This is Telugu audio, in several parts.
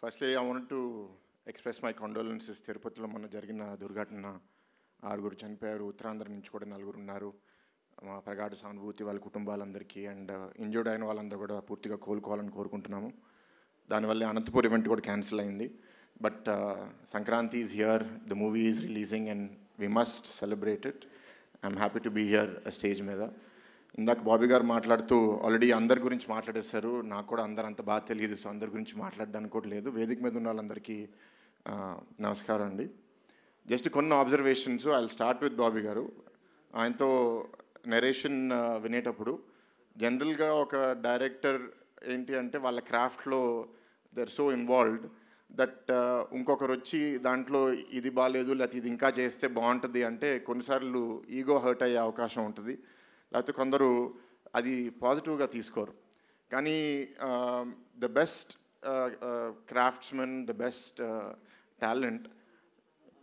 Firstly, I wanted to express my condolences. తిరుపతిలో మొన్న జరిగిన దుర్ఘటన 6 చనిపోయారు, ఉత్తరాంధ్ర నుంచి కూడా 4 ఉన్నారు. మా ప్రగాఢ సానుభూతి వాళ్ళ కుటుంబాలందరికీ అండ్ ఇంజూర్డ్ అయిన వాళ్ళందరూ కూడా పూర్తిగా కోలుకోవాలని కోరుకుంటున్నాము. దానివల్ల అనంతపూర్ ఈవెంట్ కూడా క్యాన్సిల్ అయింది. But Sankranti is here, the movie is releasing and we must celebrate it. I'm happy to be here stage మీద. ఇందాక బాబీ గారు మాట్లాడుతూ ఆల్రెడీ అందరి గురించి మాట్లాడేశారు. నాకు కూడా అందరు అంత బాగా తెలియదు, సో అందరి గురించి మాట్లాడడానికి కూడా లేదు. వేదిక మీద ఉన్న వాళ్ళందరికీ నమస్కారం అండి. జస్ట్ కొన్ని observations. I will start with Bobby గారు. ఆయనతో నెరేషన్ వినేటప్పుడు జనరల్గా ఒక డైరెక్టర్ ఏంటి అంటే వాళ్ళ క్రాఫ్ట్లో they are so involved that ఇంకొకరు వచ్చి దాంట్లో ఇది బాగాలేదు లేకపోతే ఇది ఇంకా చేస్తే బాగుంటుంది అంటే కొన్నిసార్లు ఈగో హర్ట్ అయ్యే అవకాశం ఉంటుంది, లేకపోతే కొందరు అది పాజిటివ్గా తీసుకోరు. కానీ the best craftsmen, the best talent,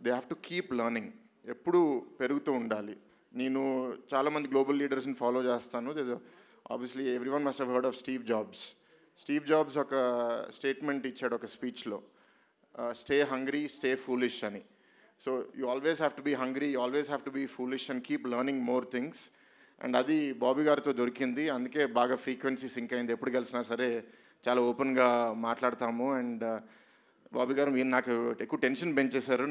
they have to keep learning. ఎప్పుడూ పెరుగుతూ ఉండాలి. నేను చాలామంది గ్లోబల్ లీడర్స్ని ఫాలో చేస్తాను. Obviously everyone must have heard of Steve Jobs. Steve Jobs ఒక స్టేట్మెంట్ ఇచ్చాడు ఒక స్పీచ్లో, స్టే హంగ్రీ, స్టే ఫూలిష్ అని. So you always have to be hungry, you always have to be foolish and keep learning more things. And అది బాబీ గారితో దొరికింది. అందుకే బాగా ఫ్రీక్వెన్సీ సింక్ అయింది. ఎప్పుడు కలిసినా సరే చాలా ఓపెన్గా మాట్లాడతాము. అండ్ బాబీ గారు మీరు నాకు ఎక్కువ టెన్షన్ పెంచేశారు.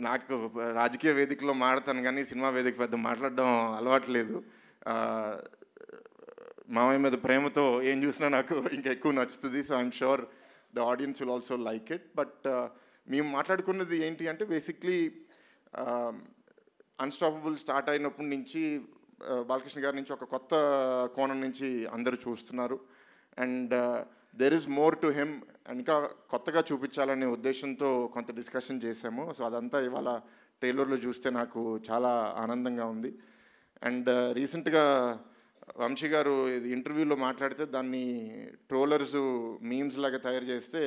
నాకు రాజకీయ వేదికలో మాట్లాడతాను కానీ సినిమా వేదిక పెద్ద మాట్లాడడం అలవాట్లేదు. మామయ్య మీద ప్రేమతో ఏం చూసినా నాకు ఇంకా ఎక్కువ నచ్చుతుంది. So I'm sure the audience will also like it. But మేము మాట్లాడుకున్నది ఏంటి అంటే బేసిక్లీ అన్స్టాపబుల్ స్టార్ట్ అయినప్పటి నుంచి బాలకృష్ణ గారి నుంచి ఒక కొత్త కోణం నుంచి అందరూ చూస్తున్నారు. And there is more to him. ఇంకా కొత్తగా చూపించాలనే ఉద్దేశంతో కొంత డిస్కషన్ చేశాము. సో అదంతా ఇవాళ ట్రైలర్లో చూస్తే నాకు చాలా ఆనందంగా ఉంది. అండ్ రీసెంట్గా వంశీ గారు ఇది ఇంటర్వ్యూలో మాట్లాడితే దాన్ని ట్రోలర్స్ మీమ్స్ లాగా తయారు చేస్తే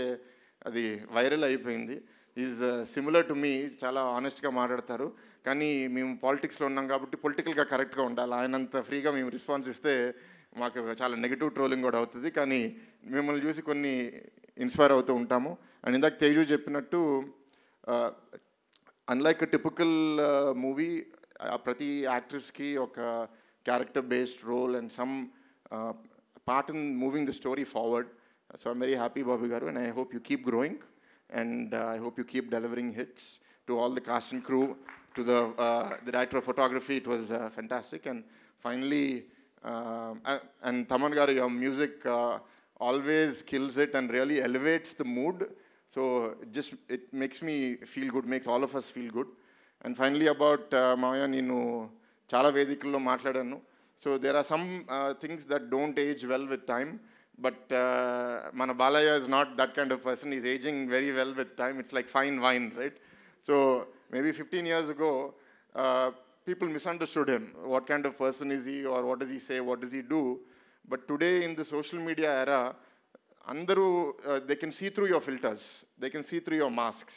అది వైరల్ అయిపోయింది. ఈజ్ సిమిలర్ టు మీ, చాలా ఆనెస్ట్గా మాట్లాడతారు. కానీ మేము పాలిటిక్స్లో ఉన్నాం కాబట్టి పొలిటికల్గా కరెక్ట్గా ఉండాలి. ఆయనంత ఫ్రీగా మేము రెస్పాన్స్ ఇస్తే మాకు చాలా నెగిటివ్ ట్రోలింగ్ కూడా అవుతుంది. కానీ మిమ్మల్ని చూసి కొన్ని ఇన్స్పైర్ అవుతూ ఉంటాము. అండ్ ఇందాక తేజు చెప్పినట్టు అన్లైక్ టిపికల్ మూవీ, ప్రతి యాక్ట్రెస్కి ఒక character based role and some part in moving the story forward. So I'm very happy Bobby గారు, and I hope you keep growing and I hope you keep delivering hits. To all the cast and crew, to the director of photography, it was fantastic. And finally, and Taman garu, your music always kills it and really elevates the mood. So it makes me feel good, makes all of us feel good. And finally about Maya, ninu chala vedikulo maatladanu. So there are some things that don't age well with time. But Mana Balaya is not that kind of person. He's aging very well with time. It's like fine wine, right? So maybe 15 years ago, people misunderstood him. What kind of person is he, or what does he say, what does he do? But today in the social media era, andaru they can see through your filters. They can see through your masks.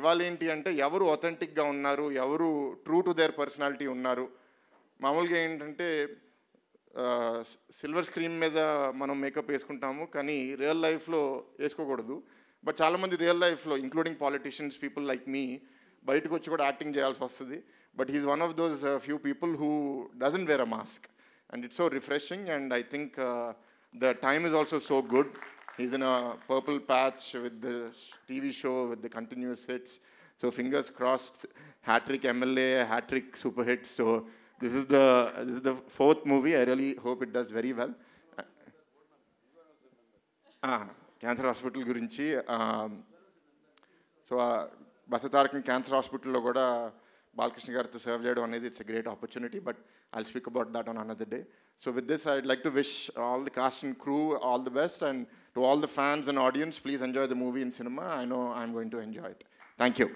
Ivala enti ante evaru authentic ga unnaru, evaru true to their personality unnaru. మామూలుగా ఏంటంటే సిల్వర్ స్క్రీన్ మీద మనం మేకప్ వేసుకుంటాము కానీ రియల్ లైఫ్లో వేసుకోకూడదు. బట్ చాలామంది రియల్ లైఫ్లో including politicians, people like me, బయటకు వచ్చి కూడా యాక్టింగ్ చేయాల్సి వస్తుంది. But he's one of those few people who doesn't wear a mask and it's so refreshing. And I think the time is also so good. He's in a purple patch with the TV show with the continuous hits. So fingers crossed, hat-trick MLA, hat-trick super hits. So this is the fourth movie. I really hope it does very well. Cancer hospital గురించి, సో బసతారకం క్యాన్సర్ హాస్పిటల్లో కూడా బాలకృష్ణ గారితో సర్వ్ చేయడం అనేది it's a great opportunity. But I'll speak about that on another day. So with this I'd like to wish all the cost and crew all the best, and to all the fans and audience, please enjoy the movie in cinema. I know I'm going to enjoy it. Thank you.